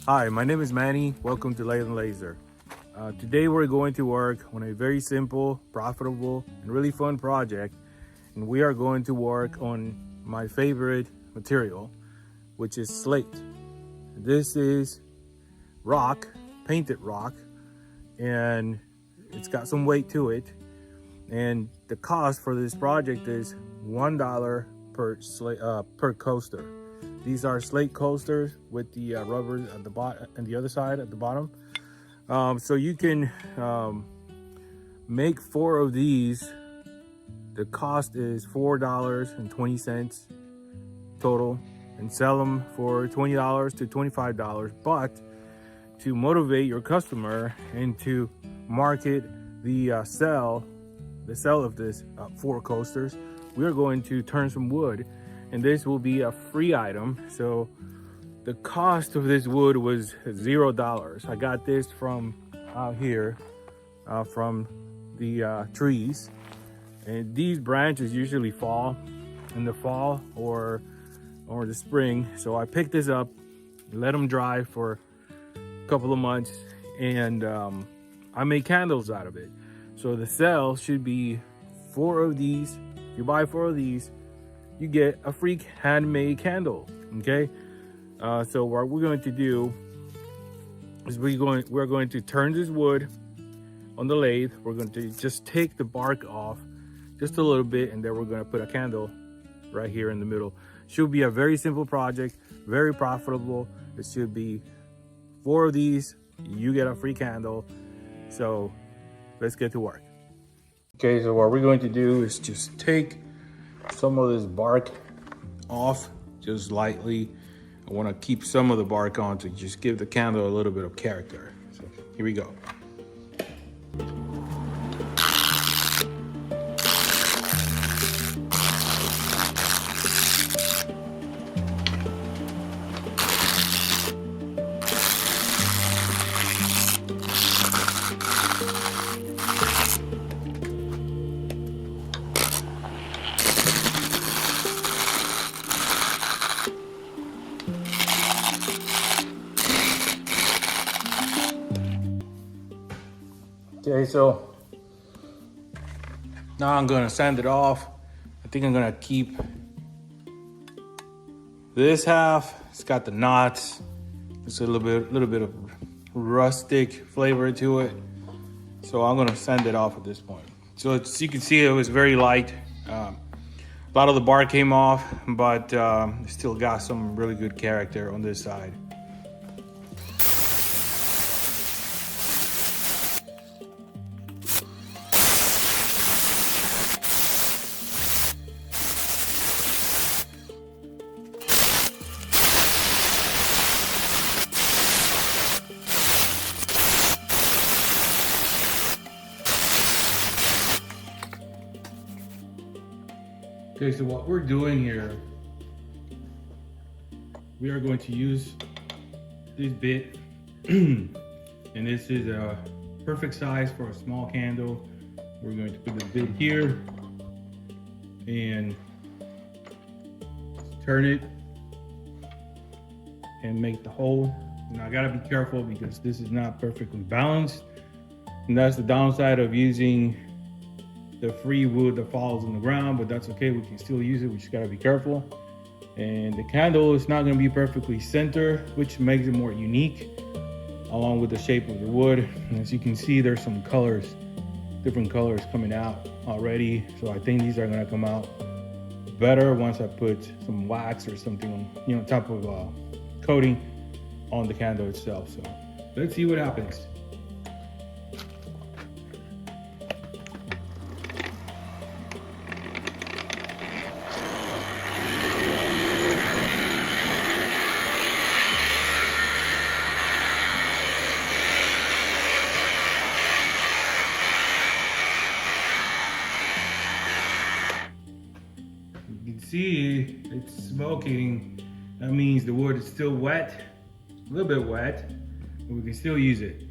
Hi, my name is Manny. Welcome to Lathe and Laser. Today we're going to work on a very simple, profitable, and really fun project. And we are going to work on my favorite material, which is slate. This is rock, painted rock, and it's got some weight to it. And the cost for this project is $1 per coaster. These are slate coasters with the rubber at the bottom and the other side at the bottom. So you can make 4 of these. The cost is $4.20 total, and sell them for $20 to $25. But to motivate your customer and to market the sale of this 4 coasters, we are going to turn some wood, and this will be a free item. So the cost of this wood was $0. I got this from out here, from the trees, and these branches usually fall in the fall or the spring. So I picked this up, let them dry for a couple of months, and I made candles out of it. So the sale should be 4 of these. If you buy 4 of these, you get a free handmade candle. Okay. So what we're going to do is we're going to turn this wood on the lathe. We're going to just take the bark off just a little bit, and then we're going to put a candle right here in the middle. Should be a very simple project, very profitable. It should be 4 of these, you get a free candle. So let's get to work. Okay, so what we're going to do is just take some of this bark off just lightly. I want to keep some of the bark on to just give the candle a little bit of character. So here we go. Okay, so now I'm gonna sand it off. I think I'm gonna keep this half. It's got the knots. It's a little bit of rustic flavor to it. So I'm gonna sand it off at this point. So as you can see, it was very light. A lot of the bark came off, but it still got some really good character on this side. Okay, so what we're doing here, we are going to use this bit, and this is a perfect size for a small candle. We're going to put the bit here and turn it and make the hole. Now I gotta be careful because this is not perfectly balanced, and that's the downside of using the free wood that falls on the ground, but that's okay. We can still use it. We just gotta be careful. And the candle is not gonna be perfectly center, which makes it more unique, along with the shape of the wood. And as you can see, there's some colors, different colors coming out already. So I think these are gonna come out better once I put some wax or something on, top of coating on the candle itself. So let's see what happens. You can see it's smoking. That means the wood is still wet, a little bit wet, but we can still use it.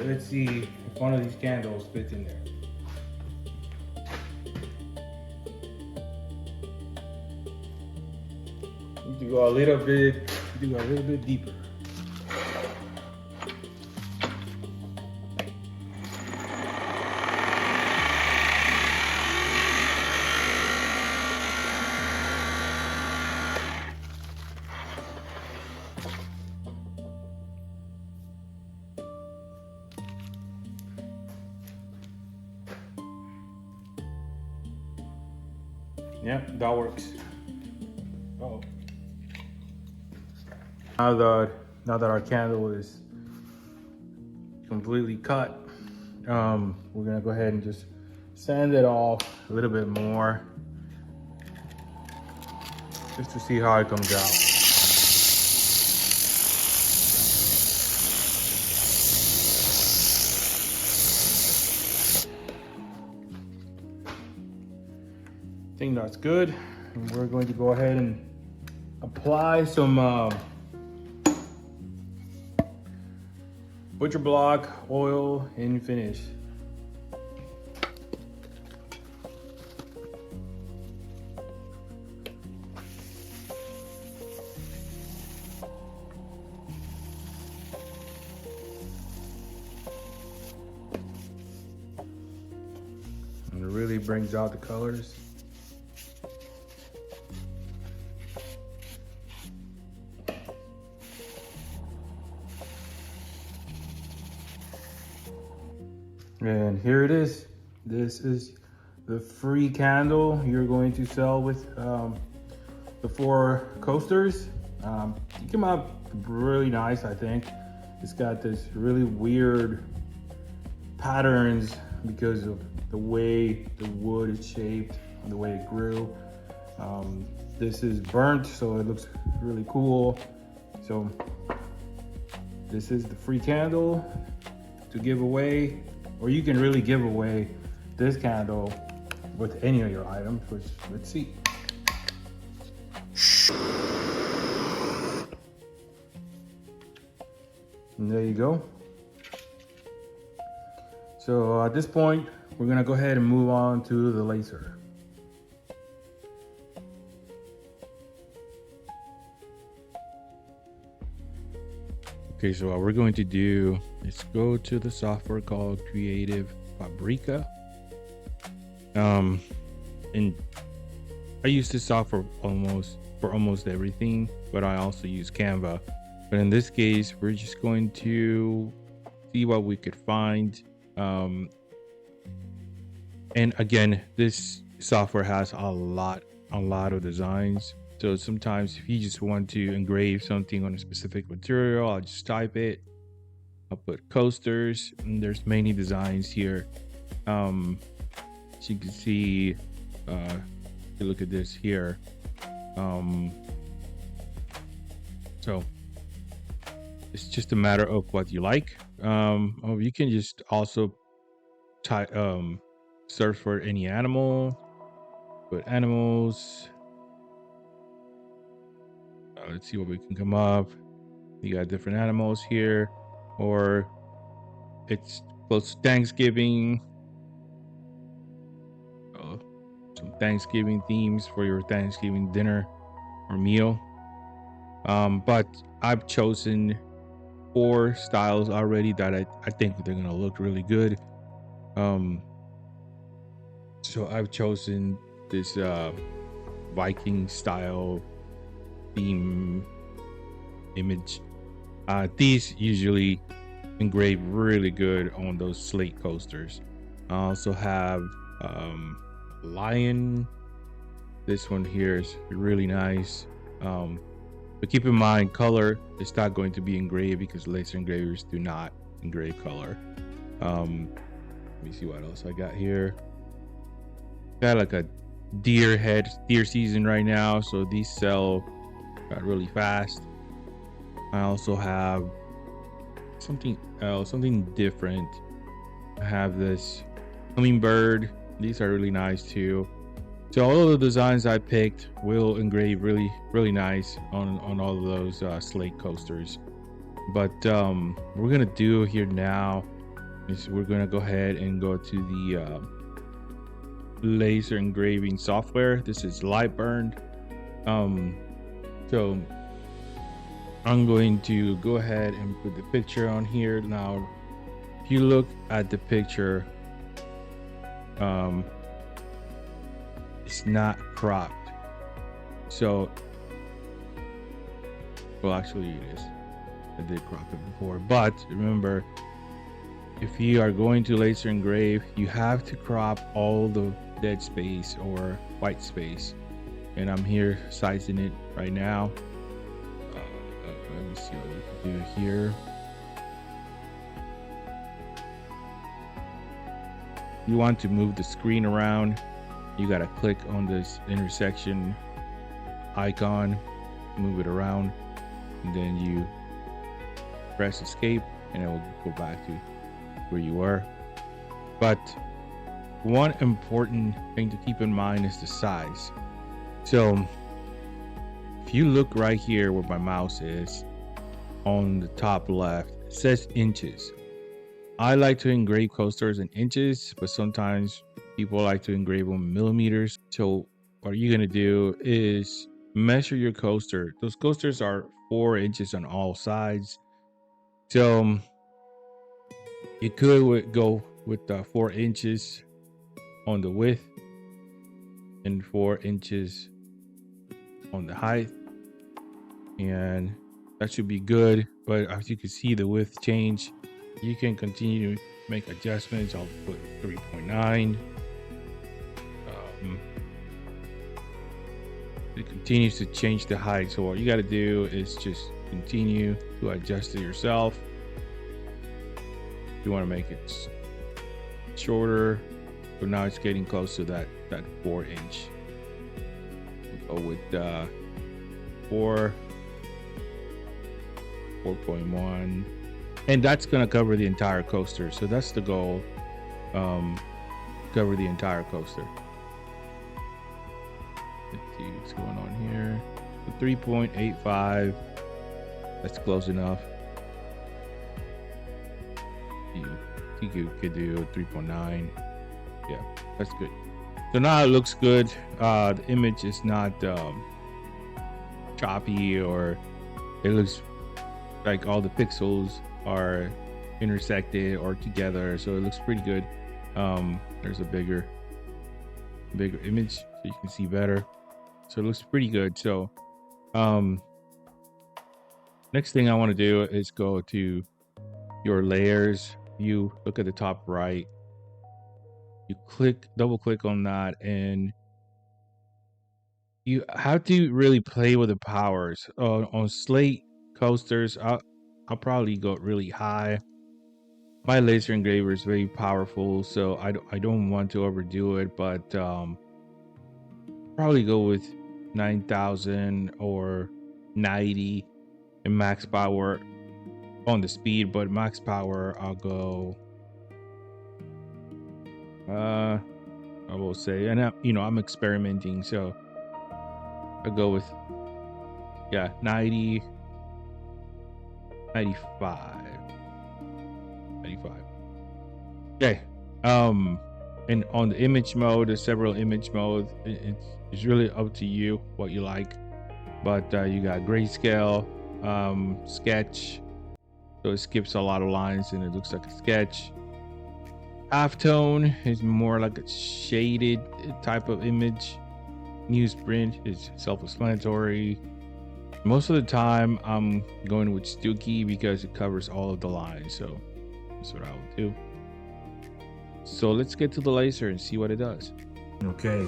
So let's see if one of these candles fits in there. Need to go a little bit deeper. Yeah, that works. Uh-oh. Now that our candle is completely cut, we're gonna go ahead and just sand it off a little bit more, just to see how it comes out. I think that's good. And we're going to go ahead and apply some butcher block oil and finish. And it really brings out the colors. And here it is. This is the free candle you're going to sell with the 4 coasters. It came out really nice, I think. It's got this really weird patterns because of the way the wood is shaped and the way it grew. This is burnt, so it looks really cool. So this is the free candle to give away. Or you can really give away this candle with any of your items, which let's see. And there you go. So at this point, we're gonna go ahead and move on to the laser. Okay, so what we're going to do is go to the software called Creative Fabrica. And I use this software for almost everything, but I also use Canva. But in this case, we're just going to see what we could find. And again, this software has a lot of designs. So sometimes if you just want to engrave something on a specific material, I'll just type it. I'll put coasters, and there's many designs here. As you can see, if you look at this here. So it's just a matter of what you like. You can just also type, search for any animal, put animals. Let's see what we can come up. You got different animals here, or it's close to Thanksgiving. Some Thanksgiving themes for your Thanksgiving dinner or meal. But I've chosen 4 styles already that I think they're gonna look really good. So I've chosen this Viking style theme image. These usually engrave really good on those slate coasters. I also have lion. This one here is really nice. But keep in mind, color is not going to be engraved because laser engravers do not engrave color. Let me see what else I got here. Got like a deer season right now, so these sell really fast. I also have something else, something different. I have this hummingbird. These are really nice too. So all of the designs I picked will engrave really nice on all of those slate coasters. But we're gonna do here now is we're gonna go ahead and go to the laser engraving software. This is Lightburn. So I'm going to go ahead and put the picture on here. Now, if you look at the picture, it's not cropped. So, well, actually it is. I did crop it before, but remember, if you are going to laser engrave, you have to crop all the dead space or white space. And I'm here sizing it right now. Let me see what we can do here. You want to move the screen around, you got to click on this intersection icon, move it around, and then you press escape and it will go back to where you were. But one important thing to keep in mind is the size. So if you look right here where my mouse is on the top left, it says inches. I like to engrave coasters in inches, but sometimes people like to engrave them in millimeters. So what you're gonna do is measure your coaster. Those coasters are 4 inches on all sides. So you could go with 4 inches on the width and 4 inches on the height, and that should be good. But as you can see, the width change. You can continue to make adjustments. I'll put 3.9. It continues to change the height, so what you got to do is just continue to adjust it yourself. You want to make it shorter, but now it's getting close to that 4 inch. We'll go with 4.1, and that's going to cover the entire coaster. So that's the goal, cover the entire coaster. Let's see what's going on here. So 3.85, that's close enough. You could do 3.9. Yeah, that's good. So now it looks good. The image is not choppy, or it looks like all the pixels are intersected or together, so it looks pretty good. There's a bigger image so you can see better, so it looks pretty good. So next thing I want to do is go to your layers. You look at the top right, you double click on that, and you have to really play with the powers. On slate coasters, I'll probably go really high. My laser engraver is very powerful, so I don't want to overdo it, but probably go with 9,000 or 90 in max power on the speed. But max power, I'll go I will say, and I'm experimenting, so I'll go with 90, 95. Okay. And on the image mode, there's several image modes. It's really up to you what you like, but you got grayscale, sketch, so it skips a lot of lines and it looks like a sketch. Halftone is more like a shaded type of image. Newsprint is self-explanatory. Most of the time I'm going with Stooky because it covers all of the lines, so that's what I would do. So let's get to the laser and see what it does. Okay,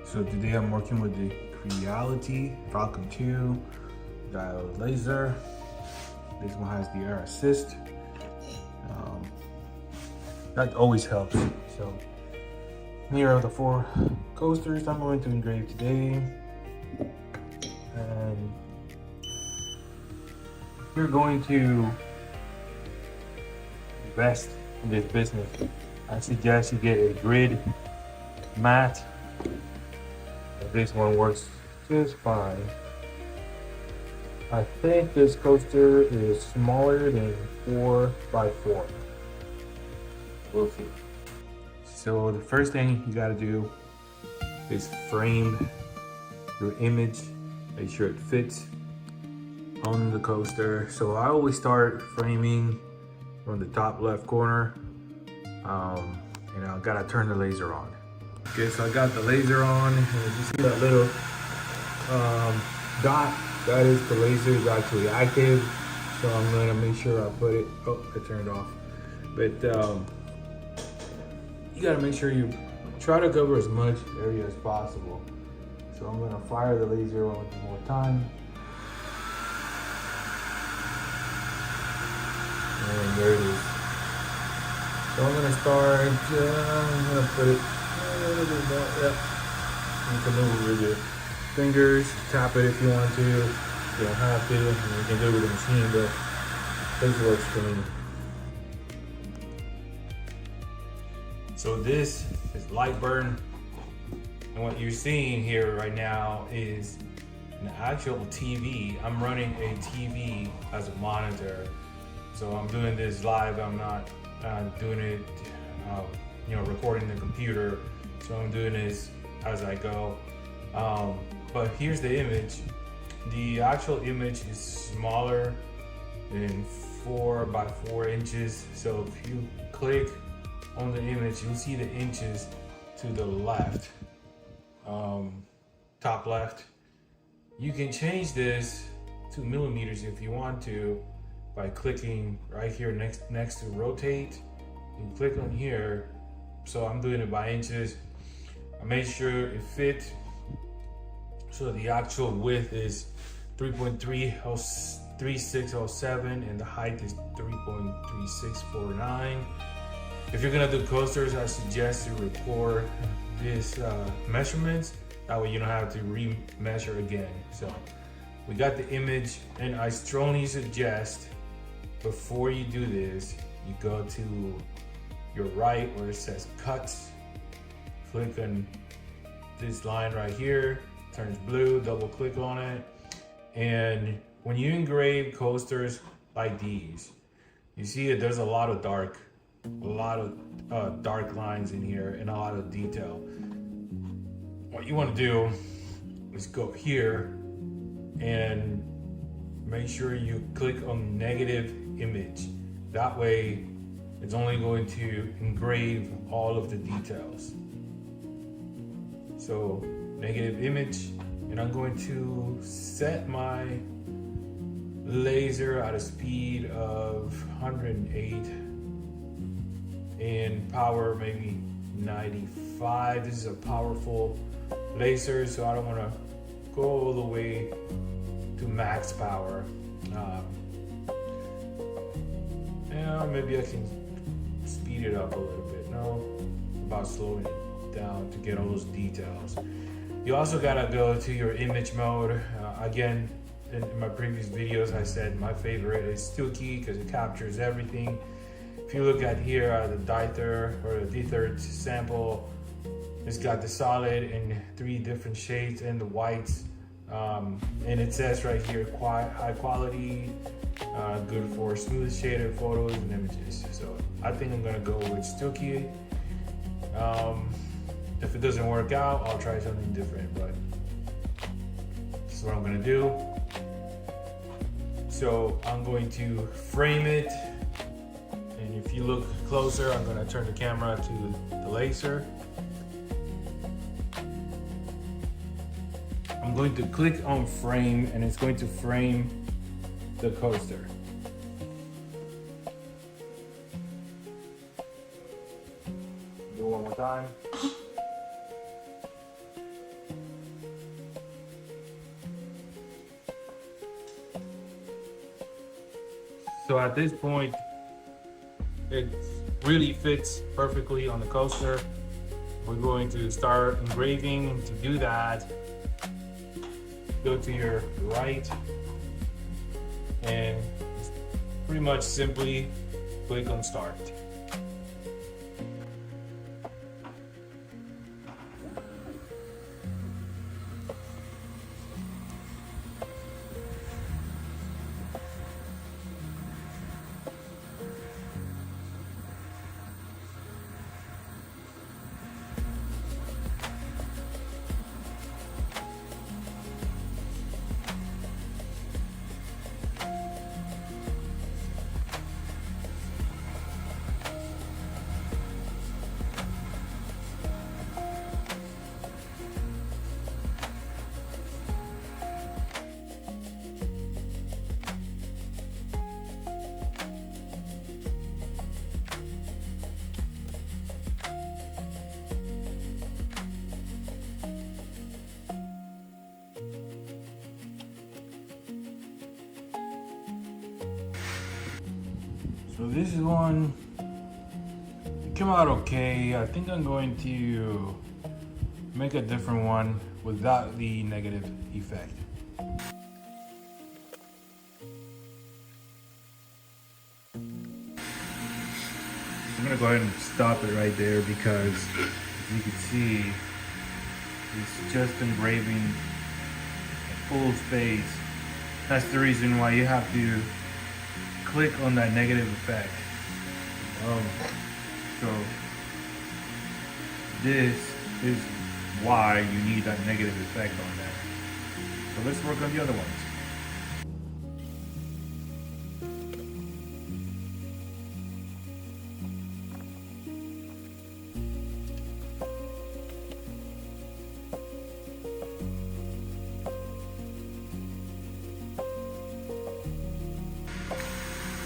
so today I'm working with the Creality Falcon 2 diode laser. This one has the air assist. That always helps. So here are the 4 coasters I'm going to engrave today. And if you're going to invest in this business, I suggest you get a grid mat. This one works just fine. I think this coaster is smaller than 4x4. will fit. So the first thing you gotta do is frame your image, make sure it fits on the coaster. So I always start framing from the top left corner, and I gotta turn the laser on. Okay, so I got the laser on, and you see that little dot? That is the laser is actually active. So I'm gonna make sure I put it, oh, it turned off. But you gotta make sure you try to cover as much area as possible. So I'm gonna fire the laser on one more time. And there it is. So I'm gonna start, I'm gonna put it a little bit more, yeah. You can move with your fingers, tap it if you want to. You don't have to, and you can do it with a machine, but this works for me. So this is light burn, and what you're seeing here right now is an actual TV. I'm running a TV as a monitor, so I'm doing this live. I'm not doing it, recording the computer. So I'm doing this as I go. But here's the image. The actual image is smaller than 4 by 4 inches. So if you click on the image, you'll see the inches to the left, top left. You can change this to millimeters if you want to by clicking right here next to rotate. You click on here. So I'm doing it by inches. I made sure it fit. So the actual width is 3.3607 and the height is 3.3649. If you're gonna do coasters, I suggest you record this measurements. That way you don't have to re-measure again. So we got the image, and I strongly suggest before you do this, you go to your right where it says cuts, click on this line right here, turns blue, double click on it. And when you engrave coasters like these, you see that there's a lot of dark lines in here and a lot of detail. What you want to do is go here and make sure you click on negative image. That way it's only going to engrave all of the details. So negative image, and I'm going to set my laser at a speed of 108 and power maybe 95. This is a powerful laser, so I don't want to go all the way to max power. Maybe I can speed it up a little bit. No, about slowing it down to get all those details. You also gotta go to your image mode. Again, in my previous videos, I said my favorite is Stuki because it captures everything. If you look at here, the dither or the dither sample, it's got the solid in 3 different shades and the whites. And it says right here, high quality, good for smooth shaded photos and images. So I think I'm gonna go with Stuki. If it doesn't work out, I'll try something different, but this is what I'm gonna do. So I'm going to frame it. And if you look closer, I'm gonna turn the camera to the laser. I'm going to click on frame, and it's going to frame the coaster. Do it one more time. So at this point, it really fits perfectly on the coaster. We're going to start engraving. To do that, go to your right and pretty much simply click on start. So this is one, it came out okay. I think I'm going to make a different one without the negative effect. I'm gonna go ahead and stop it right there because as you can see, it's just engraving a full space. That's the reason why you have to click on that negative effect. So this is why you need that negative effect on there. So let's work on the other ones.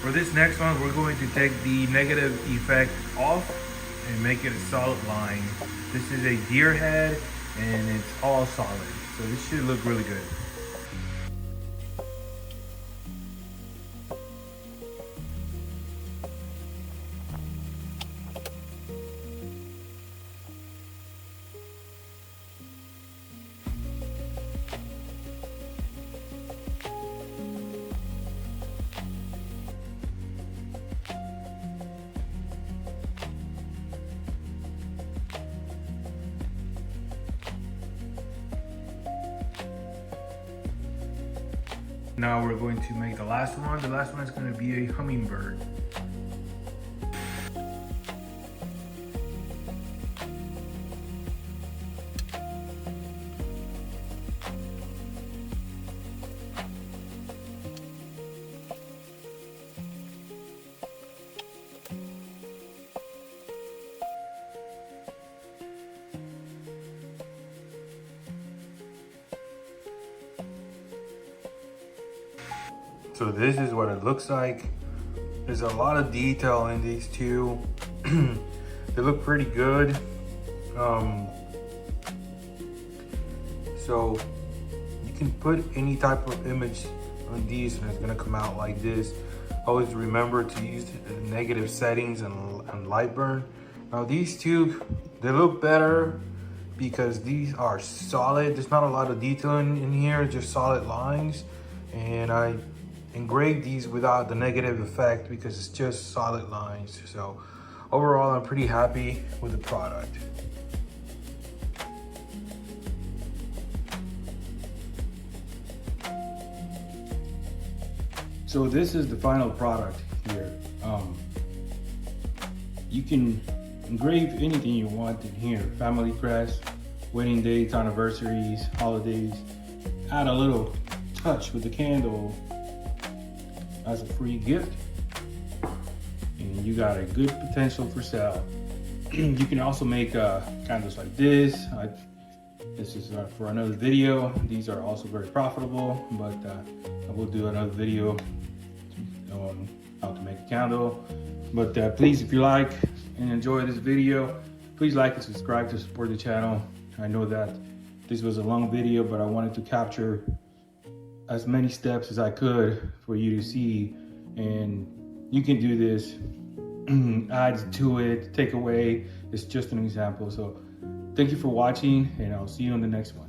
For this next one, we're going to take the negative effect off and make it a solid line. This is a deer head and it's all solid. So this should look really good. Now we're going to make the last one. The last one is going to be a hummingbird. So this is what it looks like. There's a lot of detail in these two. They look pretty good. So you can put any type of image on these and it's gonna come out like this. Always remember to use the negative settings and light burn. Now these two, they look better because these are solid. There's not a lot of detail in here, just solid lines. And I engraved these without the negative effect because it's just solid lines. So overall, I'm pretty happy with the product. So this is the final product here. You can engrave anything you want in here. Family crest, wedding dates, anniversaries, holidays. Add a little touch with the candle as a free gift, and you got a good potential for sale. You can also make candles like this. This is for another video. These are also very profitable, but I will do another video on how to make a candle. But please, if you like and enjoy this video, please like and subscribe to support the channel. I know that this was a long video, but I wanted to capture as many steps as I could for you to see, and you can do this. Add to it, take away. It's just an example. So thank you for watching, and I'll see you on the next one.